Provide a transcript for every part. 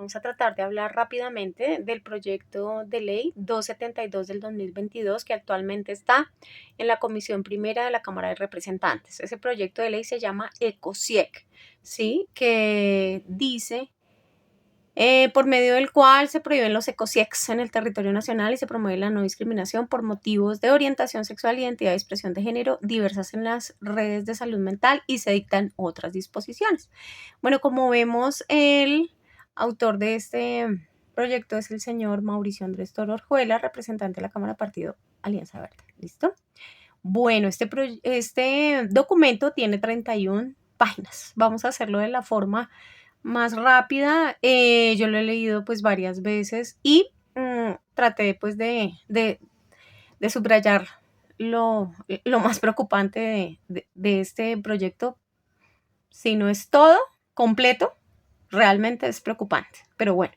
vamos a tratar de hablar rápidamente del proyecto de ley 272 del 2022 que actualmente está en la Comisión Primera de la Cámara de Representantes. Ese proyecto de ley se llama ECOSIEC, ¿sí? Que dice por medio del cual se prohíben los ecosiecs en el territorio nacional y se promueve la no discriminación por motivos de orientación sexual, identidad y expresión de género diversas en las redes de salud mental y se dictan otras disposiciones. Bueno, como vemos, el autor de este proyecto es el señor Mauricio Andrés Toro Orjuela, representante de la Cámara Partido Alianza Verde. ¿Listo? Bueno, este documento tiene 31 páginas. Vamos a hacerlo de la forma más rápida. Yo lo he leído pues varias veces y traté pues de subrayar lo más preocupante de este proyecto. Si no es todo completo, realmente es preocupante. Pero bueno,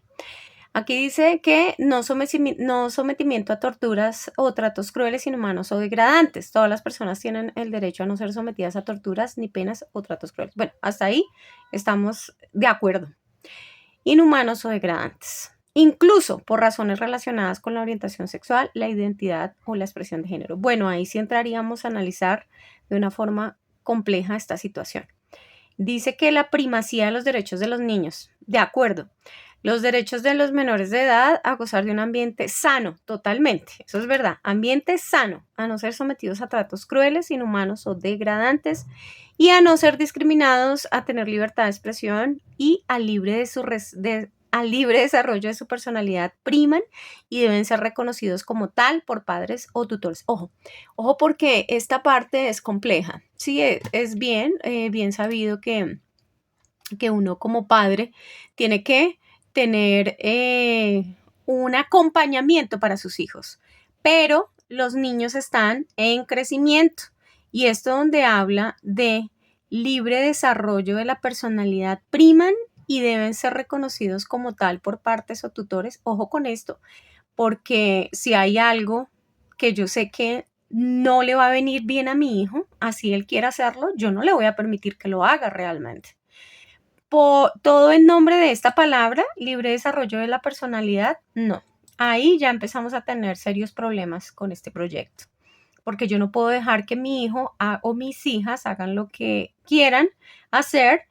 aquí dice que no sometimiento a torturas o tratos crueles, inhumanos o degradantes. Todas las personas tienen el derecho a no ser sometidas a torturas, ni penas o tratos crueles. Bueno, hasta ahí estamos de acuerdo. Inhumanos o degradantes, incluso por razones relacionadas con la orientación sexual, la identidad o la expresión de género. Bueno, ahí sí entraríamos a analizar de una forma compleja esta situación. Dice que la primacía de los derechos de los niños, de acuerdo, los derechos de los menores de edad a gozar de un ambiente sano, totalmente, eso es verdad, ambiente sano, a no ser sometidos a tratos crueles, inhumanos o degradantes y a no ser discriminados, a tener libertad de expresión y al libre desarrollo de su personalidad priman y deben ser reconocidos como tal por padres o tutores. Ojo porque esta parte es compleja. Sí, es bien sabido que uno como padre tiene que tener un acompañamiento para sus hijos, pero los niños están en crecimiento y esto donde habla de libre desarrollo de la personalidad priman y deben ser reconocidos como tal por partes o tutores. Ojo con esto, porque si hay algo que yo sé que no le va a venir bien a mi hijo, así él quiera hacerlo, yo no le voy a permitir que lo haga realmente. Todo en nombre de esta palabra, libre desarrollo de la personalidad, no. Ahí ya empezamos a tener serios problemas con este proyecto, porque yo no puedo dejar que mi hijo o mis hijas hagan lo que quieran hacer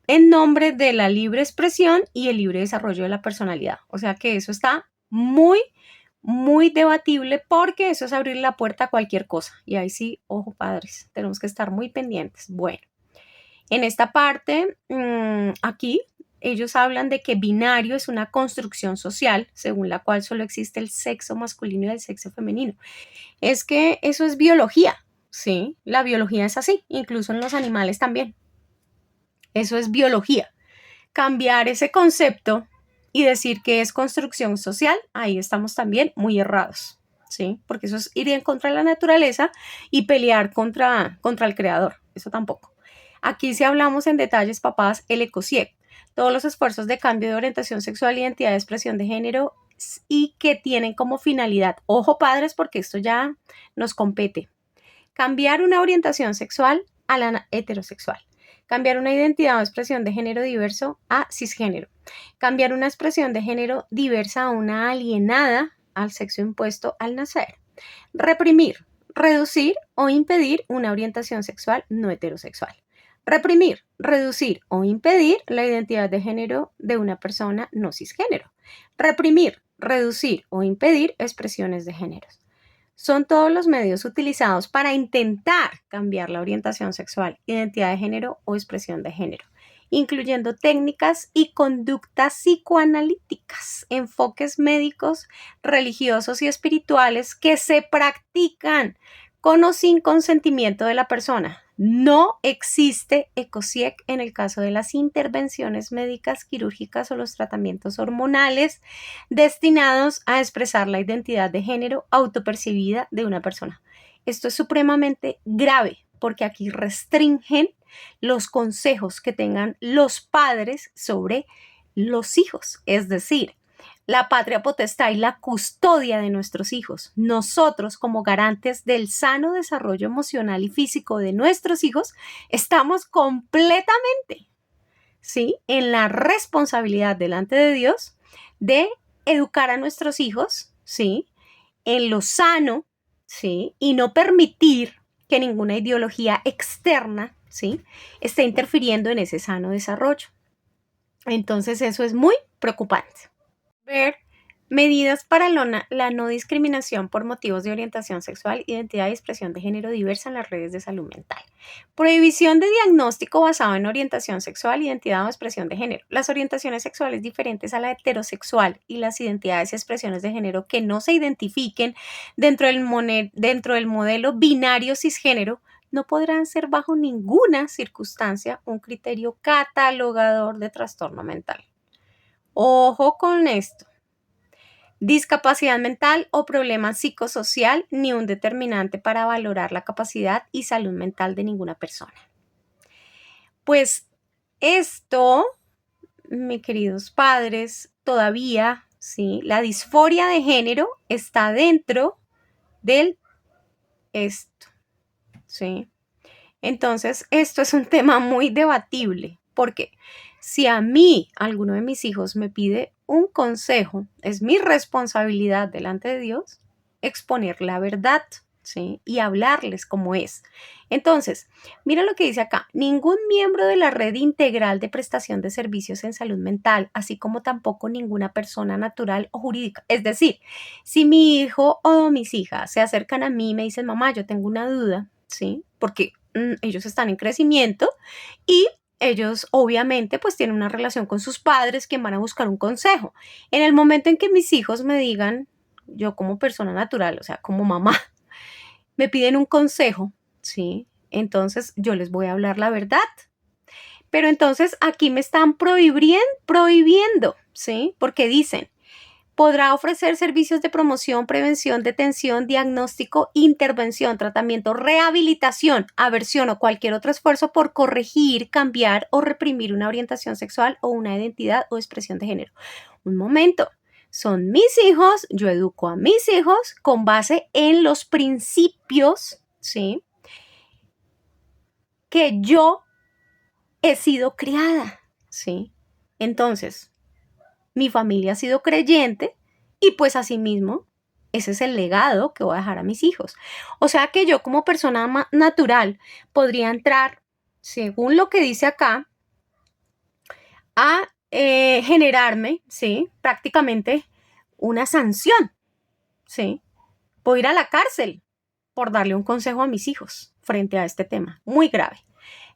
en nombre de la libre expresión y el libre desarrollo de la personalidad. O sea que eso está muy, muy debatible porque eso es abrir la puerta a cualquier cosa. Y ahí sí, ojo padres, tenemos que estar muy pendientes. Bueno. En esta parte, aquí, ellos hablan de que binario es una construcción social según la cual solo existe el sexo masculino y el sexo femenino. Es que eso es biología, ¿sí? La biología es así, incluso en los animales también. Eso es biología. Cambiar ese concepto y decir que es construcción social, ahí estamos también muy errados, ¿sí? Porque eso es ir en contra de la naturaleza y pelear contra el creador. Eso tampoco. Aquí sí hablamos en detalles, papás, el ECOSIEC, todos los esfuerzos de cambio de orientación sexual, identidad de expresión de género y que tienen como finalidad, ojo padres, porque esto ya nos compete, cambiar una orientación sexual a la heterosexual, cambiar una identidad o expresión de género diverso a cisgénero, cambiar una expresión de género diversa a una alienada al sexo impuesto al nacer, reprimir, reducir o impedir una orientación sexual no heterosexual. Reprimir, reducir o impedir la identidad de género de una persona no cisgénero. Reprimir, reducir o impedir expresiones de géneros. Son todos los medios utilizados para intentar cambiar la orientación sexual, identidad de género o expresión de género, incluyendo técnicas y conductas psicoanalíticas, enfoques médicos, religiosos y espirituales que se practican con o sin consentimiento de la persona. No existe ECOSIEC en el caso de las intervenciones médicas, quirúrgicas o los tratamientos hormonales destinados a expresar la identidad de género autopercibida de una persona. Esto es supremamente grave porque aquí restringen los consejos que tengan los padres sobre los hijos, es decir, la patria potestad y la custodia de nuestros hijos. Nosotros, como garantes del sano desarrollo emocional y físico de nuestros hijos, estamos completamente ¿sí? En la responsabilidad delante de Dios de educar a nuestros hijos, ¿sí? En lo sano, ¿sí? Y no permitir que ninguna ideología externa, ¿sí? esté interfiriendo en ese sano desarrollo. Entonces eso es muy preocupante. Ver medidas para la no discriminación por motivos de orientación sexual, identidad y expresión de género diversa en las redes de salud mental. Prohibición de diagnóstico basado en orientación sexual, identidad o expresión de género. Las orientaciones sexuales diferentes a la heterosexual y las identidades y expresiones de género que no se identifiquen dentro del modelo binario cisgénero no podrán ser bajo ninguna circunstancia un criterio catalogador de trastorno mental. Ojo con esto. Discapacidad mental o problema psicosocial ni un determinante para valorar la capacidad y salud mental de ninguna persona. Pues esto, mis queridos padres, todavía, ¿sí? La disforia de género está dentro del esto, ¿sí? Entonces, esto es un tema muy debatible, porque si a mí, alguno de mis hijos, me pide un consejo, es mi responsabilidad delante de Dios exponer la verdad, ¿sí? Y hablarles como es. Entonces, mira lo que dice acá. Ningún miembro de la red integral de prestación de servicios en salud mental, así como tampoco ninguna persona natural o jurídica. Es decir, si mi hijo o mis hijas se acercan a mí y me dicen, mamá, yo tengo una duda, ¿sí? Porque ellos están en crecimiento y ellos obviamente pues tienen una relación con sus padres que van a buscar un consejo. En el momento en que mis hijos me digan, yo como persona natural, o sea, como mamá, me piden un consejo, ¿sí? Entonces yo les voy a hablar la verdad. Pero entonces aquí me están prohibiendo, ¿sí? Porque dicen, podrá ofrecer servicios de promoción, prevención, detención, diagnóstico, intervención, tratamiento, rehabilitación, aversión o cualquier otro esfuerzo por corregir, cambiar o reprimir una orientación sexual o una identidad o expresión de género. Un momento, son mis hijos, yo educo a mis hijos con base en los principios, ¿sí? Que yo he sido criada, ¿sí? Entonces, mi familia ha sido creyente y pues asimismo, ese es el legado que voy a dejar a mis hijos. O sea que yo como persona natural podría entrar, según lo que dice acá, a generarme, ¿sí? Prácticamente una sanción, ¿sí? Puedo ir a la cárcel por darle un consejo a mis hijos frente a este tema, muy grave.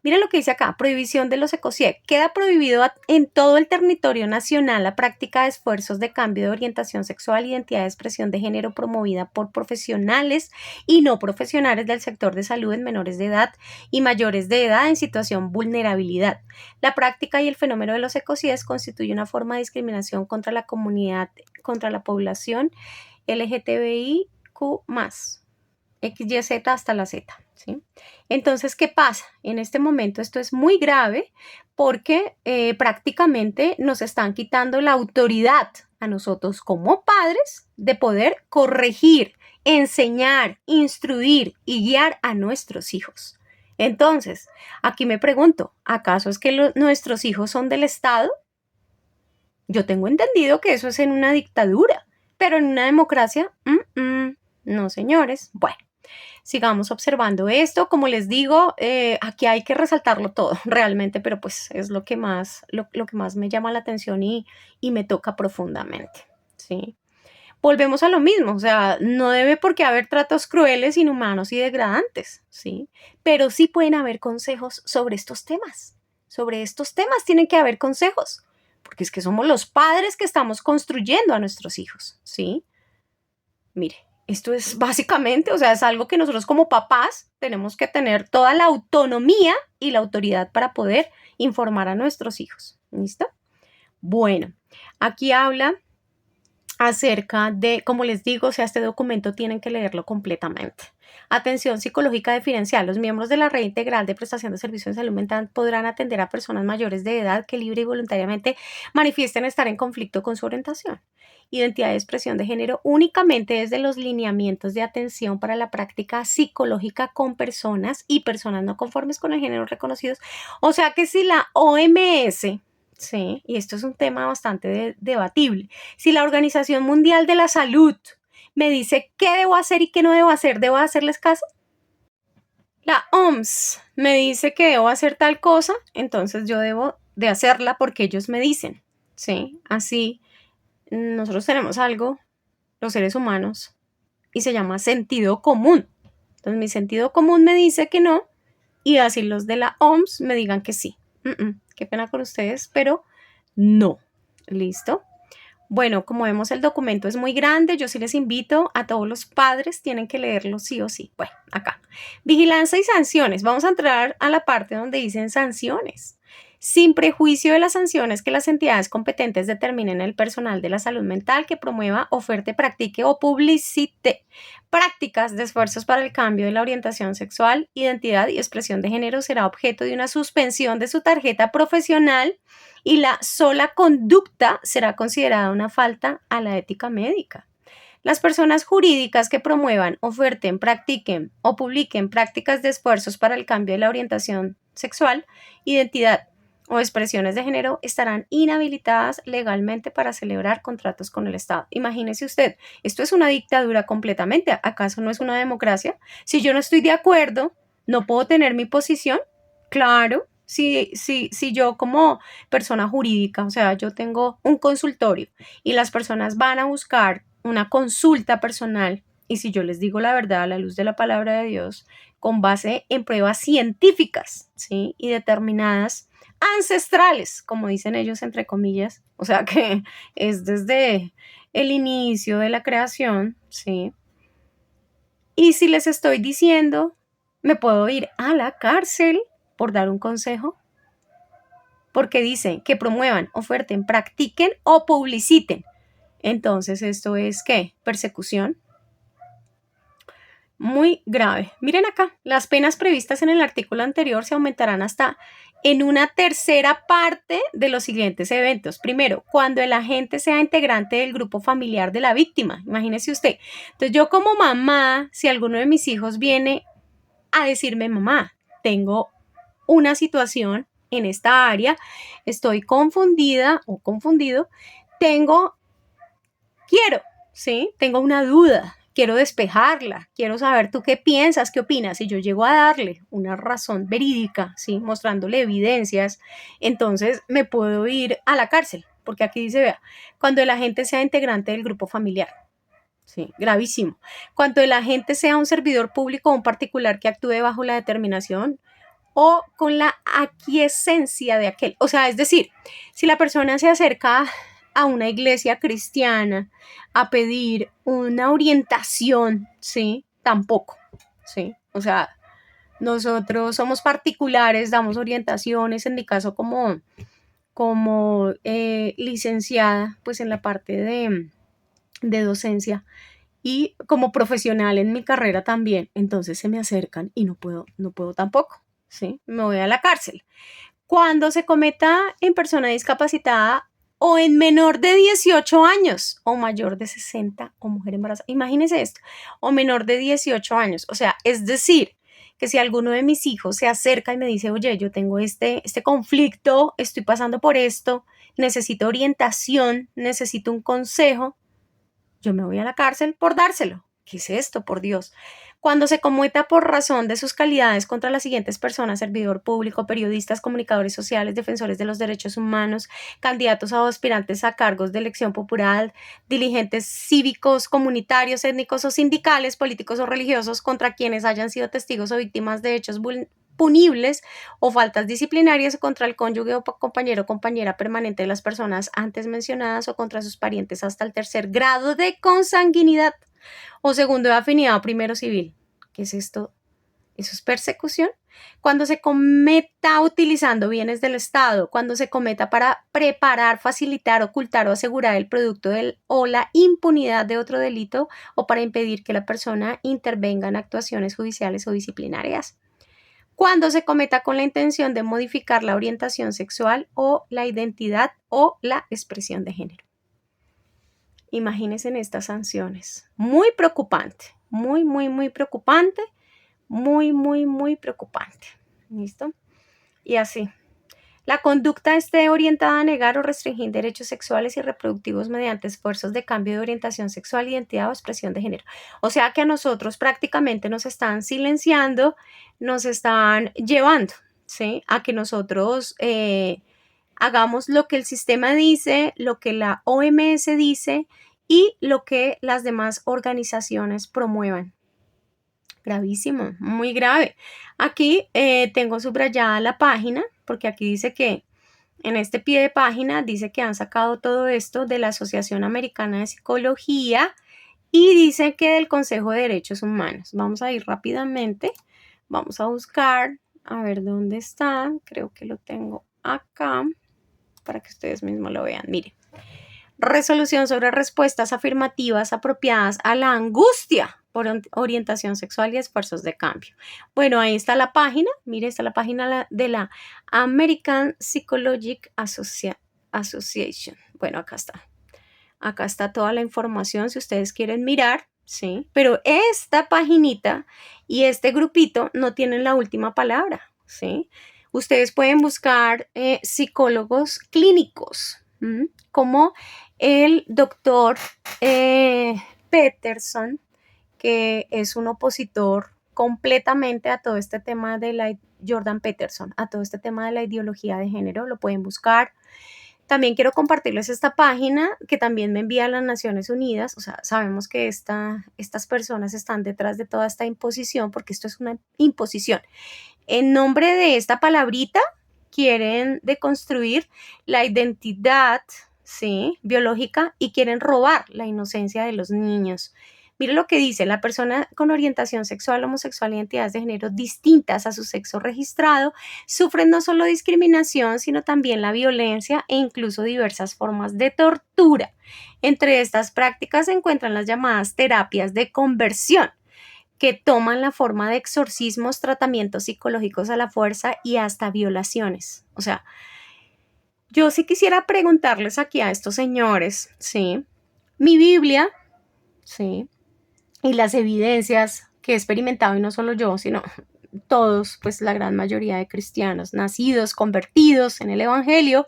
Miren lo que dice acá, prohibición de los ECOSIEC. Queda prohibido en todo el territorio nacional la práctica de esfuerzos de cambio de orientación sexual, identidad de expresión de género promovida por profesionales y no profesionales del sector de salud en menores de edad y mayores de edad en situación de vulnerabilidad. La práctica y el fenómeno de los ECOSIEC constituye una forma de discriminación contra la comunidad, contra la población LGTBIQ+. XYZ hasta la Z, ¿sí? Entonces, ¿qué pasa? En este momento esto es muy grave porque prácticamente nos están quitando la autoridad a nosotros como padres de poder corregir, enseñar, instruir y guiar a nuestros hijos. Entonces, aquí me pregunto, ¿acaso es que nuestros hijos son del Estado? Yo tengo entendido que eso es en una dictadura, pero en una democracia, no, señores. Bueno. Sigamos observando esto. Como les digo, aquí hay que resaltarlo todo realmente, pero pues es lo que más me llama la atención y me toca profundamente, ¿sí? Volvemos a lo mismo, o sea, no debe por qué haber tratos crueles, inhumanos y degradantes, ¿sí? Pero sí pueden haber consejos sobre estos temas. Sobre estos temas tienen que haber consejos, porque es que somos los padres que estamos construyendo a nuestros hijos, ¿sí? Mire, esto es básicamente, o sea, es algo que nosotros como papás tenemos que tener toda la autonomía y la autoridad para poder informar a nuestros hijos. ¿Listo? Bueno, aquí habla acerca de, como les digo, o sea, este documento tienen que leerlo completamente. Atención psicológica diferencial. Los miembros de la red integral de prestación de servicios de salud mental podrán atender a personas mayores de edad que libre y voluntariamente manifiesten estar en conflicto con su orientación, identidad y expresión de género únicamente desde los lineamientos de atención para la práctica psicológica con personas y personas no conformes con el género reconocidos. O sea que si la OMS, sí, y esto es un tema bastante debatible, si la Organización Mundial de la Salud me dice qué debo hacer y qué no debo hacerles caso. La OMS me dice que debo hacer tal cosa, entonces yo debo de hacerla porque ellos me dicen, ¿sí? Así, nosotros tenemos algo, los seres humanos, y se llama sentido común. Entonces mi sentido común me dice que no, y así los de la OMS me digan que sí. Qué pena con ustedes, pero no. ¿Listo? Bueno, como vemos el documento es muy grande, yo sí les invito a todos los padres, tienen que leerlo sí o sí. Bueno, acá. Vigilancia y sanciones. Vamos a entrar a la parte donde dicen sanciones. Sin prejuicio de las sanciones que las entidades competentes determinen, el personal de la salud mental que promueva, oferte, practique o publicite prácticas de esfuerzos para el cambio de la orientación sexual, identidad y expresión de género será objeto de una suspensión de su tarjeta profesional y la sola conducta será considerada una falta a la ética médica. Las personas jurídicas que promuevan, oferten, practiquen o publiquen prácticas de esfuerzos para el cambio de la orientación sexual, identidad o expresiones de género estarán inhabilitadas legalmente para celebrar contratos con el Estado. Imagínese usted, esto es una dictadura completamente. ¿Acaso no es una democracia? Si yo no estoy de acuerdo, ¿no puedo tener mi posición? Claro. Si yo como persona jurídica, o sea, yo tengo un consultorio y las personas van a buscar una consulta personal y si yo les digo la verdad a la luz de la palabra de Dios, con base en pruebas científicas, ¿sí? Y determinadas ancestrales, como dicen ellos entre comillas, o sea que es desde el inicio de la creación, ¿sí? Y si les estoy diciendo, me puedo ir a la cárcel por dar un consejo, porque dicen que promuevan, oferten, practiquen o publiciten. Entonces, ¿esto es qué? Persecución. Muy grave. Miren acá, las penas previstas en el artículo anterior se aumentarán hasta en una tercera parte de los siguientes eventos. Primero, cuando el agente sea integrante del grupo familiar de la víctima. Imagínese usted. Entonces, yo como mamá, si alguno de mis hijos viene a decirme, mamá, tengo una situación en esta área, estoy confundida o confundido, tengo una duda, quiero despejarla, quiero saber tú qué piensas, qué opinas. Si yo llego a darle una razón verídica, ¿sí? Mostrándole evidencias, entonces me puedo ir a la cárcel, porque aquí dice, vea, cuando el agente sea integrante del grupo familiar. Sí, gravísimo. Cuando el agente sea un servidor público o un particular que actúe bajo la determinación o con la aquiescencia de aquel. O sea, es decir, si la persona se acerca a una iglesia cristiana a pedir una orientación, ¿sí? Tampoco, ¿sí? O sea, nosotros somos particulares, damos orientaciones, en mi caso como licenciada, pues en la parte de docencia y como profesional en mi carrera también, entonces se me acercan y no puedo tampoco, ¿sí? Me voy a la cárcel. Cuando se cometa en persona discapacitada o en menor de 18 años o mayor de 60 o mujer embarazada, imagínense esto, o menor de 18 años, o sea, es decir, que si alguno de mis hijos se acerca y me dice, oye, yo tengo este conflicto, estoy pasando por esto, necesito orientación, necesito un consejo, yo me voy a la cárcel por dárselo. ¿Qué es esto, por Dios? Cuando se cometa por razón de sus calidades contra las siguientes personas: servidor público, periodistas, comunicadores sociales, defensores de los derechos humanos, candidatos o aspirantes a cargos de elección popular, dirigentes cívicos, comunitarios, étnicos o sindicales, políticos o religiosos, contra quienes hayan sido testigos o víctimas de hechos punibles o faltas disciplinarias contra el cónyuge o compañero o compañera permanente de las personas antes mencionadas o contra sus parientes hasta el tercer grado de consanguinidad o segundo de afinidad o primero civil. ¿Qué es esto? Eso es persecución. Cuando se cometa utilizando bienes del Estado, cuando se cometa para preparar, facilitar, ocultar o asegurar el producto o la impunidad de otro delito o para impedir que la persona intervenga en actuaciones judiciales o disciplinarias. Cuando se cometa con la intención de modificar la orientación sexual o la identidad o la expresión de género. Imagínense en estas sanciones. Muy preocupante, muy, muy, muy preocupante. Muy, muy, muy preocupante. ¿Listo? Y así. La conducta esté orientada a negar o restringir derechos sexuales y reproductivos mediante esfuerzos de cambio de orientación sexual, identidad o expresión de género. O sea que a nosotros prácticamente nos están silenciando, nos están llevando, ¿sí? A que nosotros hagamos lo que el sistema dice, lo que la OMS dice y lo que las demás organizaciones promuevan. Gravísimo, muy grave. Aquí tengo subrayada la página, porque aquí dice que en este pie de página dice que han sacado todo esto de la Asociación Americana de Psicología y dice que del Consejo de Derechos Humanos. Vamos a ir rápidamente, vamos a buscar, a ver dónde está, creo que lo tengo acá, para que ustedes mismos lo vean. Miren, resolución sobre respuestas afirmativas apropiadas a la angustia por orientación sexual y esfuerzos de cambio. Bueno, ahí está la página. Mire, está la página de la American Psychological Association. Bueno, acá está. Acá está toda la información si ustedes quieren mirar, ¿sí? Pero esta paginita y este grupito no tienen la última palabra, ¿sí? Ustedes pueden buscar psicólogos clínicos, como el doctor Peterson, que es un opositor completamente a todo este tema de Jordan Peterson, a todo este tema de la ideología de género, lo pueden buscar. También quiero compartirles esta página que también me envía a las Naciones Unidas. O sea, sabemos que estas personas están detrás de toda esta imposición, porque esto es una imposición. En nombre de esta palabrita, quieren deconstruir la identidad, ¿sí?, biológica y quieren robar la inocencia de los niños. Mire lo que dice: la persona con orientación sexual, homosexual y identidades de género distintas a su sexo registrado sufren no solo discriminación, sino también la violencia e incluso diversas formas de tortura. Entre estas prácticas se encuentran las llamadas terapias de conversión, que toman la forma de exorcismos, tratamientos psicológicos a la fuerza y hasta violaciones. O sea, yo sí quisiera preguntarles aquí a estos señores, ¿sí? Mi Biblia, ¿sí?, y las evidencias que he experimentado, y no solo yo, sino todos, pues la gran mayoría de cristianos nacidos, convertidos en el Evangelio,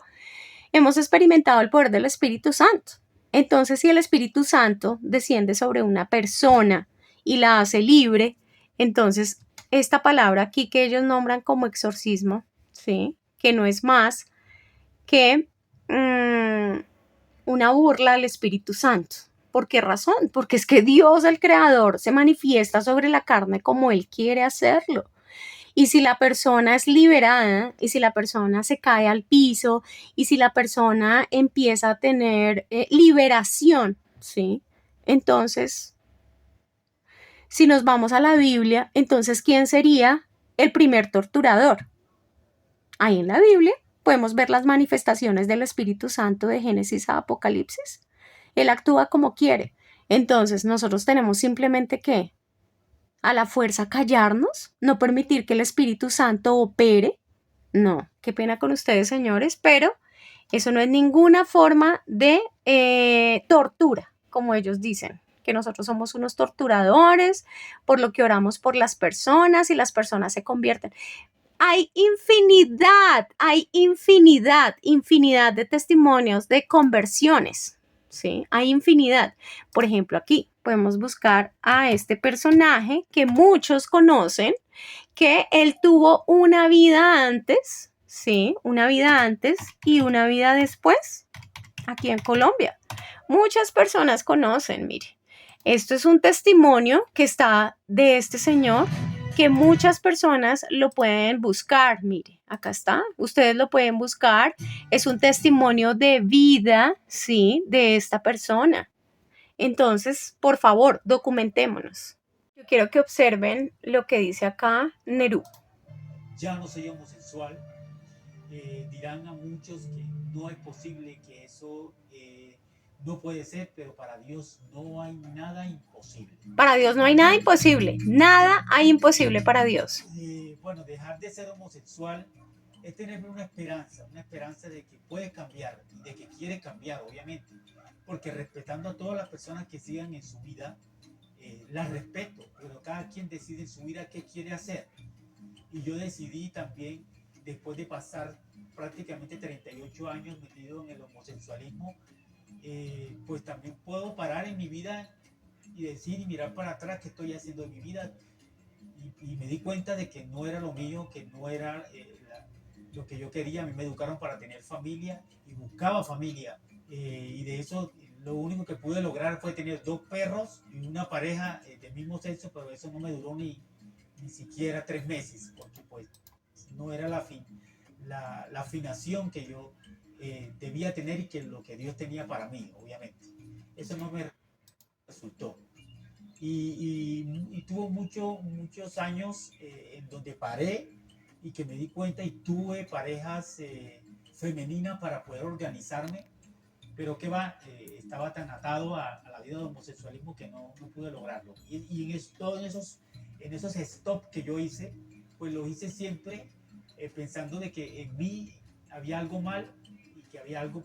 hemos experimentado el poder del Espíritu Santo. Entonces, si el Espíritu Santo desciende sobre una persona y la hace libre, entonces esta palabra aquí que ellos nombran como exorcismo, ¿sí?, que no es más que una burla al Espíritu Santo. ¿Por qué razón? Porque es que Dios, el Creador, se manifiesta sobre la carne como Él quiere hacerlo. Y si la persona es liberada, y si la persona se cae al piso, y si la persona empieza a tener liberación, ¿sí?, entonces, si nos vamos a la Biblia, entonces, ¿quién sería el primer torturador? Ahí en la Biblia podemos ver las manifestaciones del Espíritu Santo de Génesis a Apocalipsis. Él actúa como quiere. Entonces, nosotros tenemos simplemente que, a la fuerza, callarnos, no permitir que el Espíritu Santo opere. No, qué pena con ustedes, señores, pero eso no es ninguna forma de tortura, como ellos dicen, que nosotros somos unos torturadores, por lo que oramos por las personas y las personas se convierten. Hay infinidad de testimonios de conversiones, ¿sí? Hay infinidad. Por ejemplo, aquí podemos buscar a este personaje que muchos conocen, que él tuvo una vida antes, ¿sí? Una vida antes y una vida después, aquí en Colombia. Muchas personas conocen, mire. Esto es un testimonio que está de este señor, que muchas personas lo pueden buscar. Mire, acá está, ustedes lo pueden buscar. Es un testimonio de vida, ¿sí?, de esta persona. Entonces, por favor, documentémonos. Yo quiero que observen lo que dice acá Nerú. Ya no soy homosexual. Dirán a muchos que no es posible, que eso no puede ser, pero para Dios no hay nada imposible. Para Dios no hay nada imposible. Nada hay imposible para Dios. Bueno, dejar de ser homosexual es tener una esperanza de que puede cambiar, de que quiere cambiar, obviamente, porque respetando a todas las personas que sigan en su vida, las respeto, pero cada quien decide en su vida qué quiere hacer. Y yo decidí también, después de pasar prácticamente 38 años metido en el homosexualismo, pues también puedo parar en mi vida y decir y mirar para atrás qué estoy haciendo en mi vida. Y me di cuenta de que no era lo mío, que no era lo que yo quería. A mí me educaron para tener familia y buscaba familia. Y de eso lo único que pude lograr fue tener 2 perros y una pareja del mismo sexo, pero eso no me duró ni siquiera 3 meses, porque pues no era la afinación que yo debía tener y que lo que Dios tenía para mí, obviamente. Eso no me resultó. Y tuvo muchos años en donde paré y que me di cuenta y tuve parejas femeninas para poder organizarme, pero que va, estaba tan atado a la vida de homosexualismo que no pude lograrlo. Y en esos stops que yo hice, pues lo hice siempre pensando de que en mí había algo mal y que había algo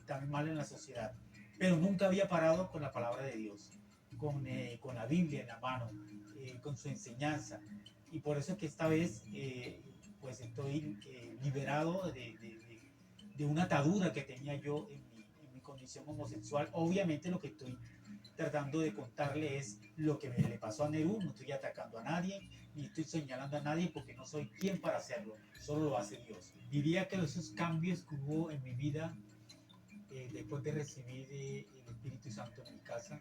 también mal en la sociedad. Pero nunca había parado con la palabra de Dios, con la Biblia en la mano, con su enseñanza. Y por eso es que esta vez pues estoy liberado de una atadura que tenía yo en mi condición homosexual. Obviamente lo que estoy tratando de contarle es lo que le pasó a Nerú. No estoy atacando a nadie, ni estoy señalando a nadie porque no soy quien para hacerlo, solo lo hace Dios. Diría que esos cambios que hubo en mi vida después de recibir el Espíritu Santo en mi casa,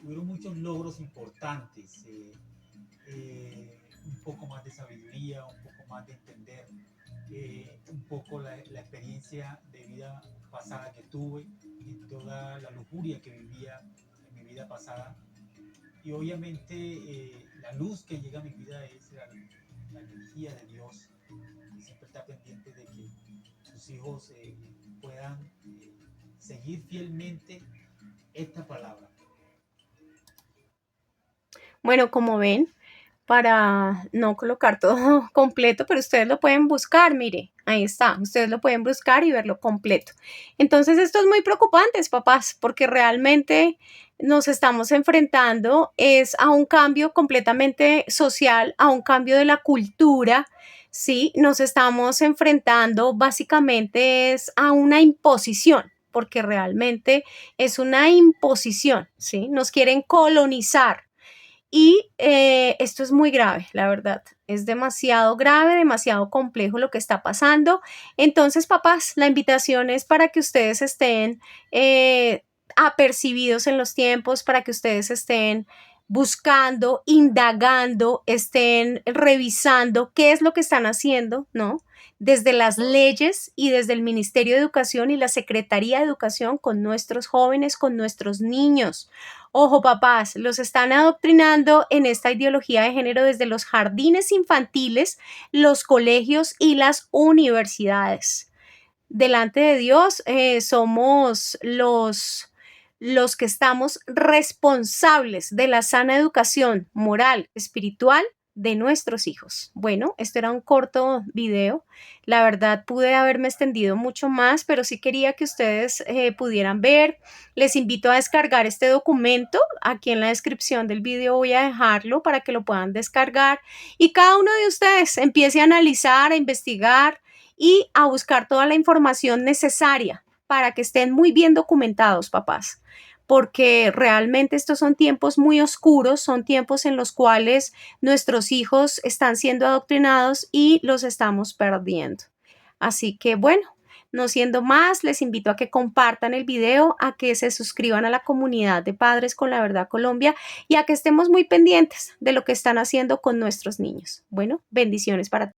hubieron muchos logros importantes, un poco más de sabiduría, un poco más de entender, un poco la experiencia de vida pasada que tuve y toda la lujuria que vivía en mi vida pasada. Y obviamente la luz que llega a mi vida es la energía de Dios, que siempre está pendiente de que sus hijos puedan seguir fielmente esta palabra. Bueno, como ven, para no colocar todo completo, pero ustedes lo pueden buscar, mire, ahí está, ustedes lo pueden buscar y verlo completo. Entonces esto es muy preocupante, papás, porque realmente nos estamos enfrentando es a un cambio completamente social, a un cambio de la cultura, ¿sí? Nos estamos enfrentando básicamente es a una imposición, porque realmente es una imposición, ¿sí? Nos quieren colonizar y esto es muy grave, la verdad. Es demasiado grave, demasiado complejo lo que está pasando. Entonces, papás, la invitación es para que ustedes estén apercibidos en los tiempos, para que ustedes estén buscando, indagando, estén revisando qué es lo que están haciendo, ¿no? Desde las leyes y desde el Ministerio de Educación y la Secretaría de Educación con nuestros jóvenes, con nuestros niños. Ojo, papás, los están adoctrinando en esta ideología de género desde los jardines infantiles, los colegios y las universidades. Delante de Dios somos los que estamos responsables de la sana educación moral, espiritual de nuestros hijos. Bueno, esto era un corto video. La verdad pude haberme extendido mucho más, pero sí quería que ustedes pudieran ver. Les invito a descargar este documento. Aquí en la descripción del video voy a dejarlo para que lo puedan descargar y cada uno de ustedes empiece a analizar, a investigar y a buscar toda la información necesaria para que estén muy bien documentados, papás, porque realmente estos son tiempos muy oscuros, son tiempos en los cuales nuestros hijos están siendo adoctrinados y los estamos perdiendo. Así que bueno, no siendo más, les invito a que compartan el video, a que se suscriban a la comunidad de Padres con la Verdad Colombia y a que estemos muy pendientes de lo que están haciendo con nuestros niños. Bueno, bendiciones para todos.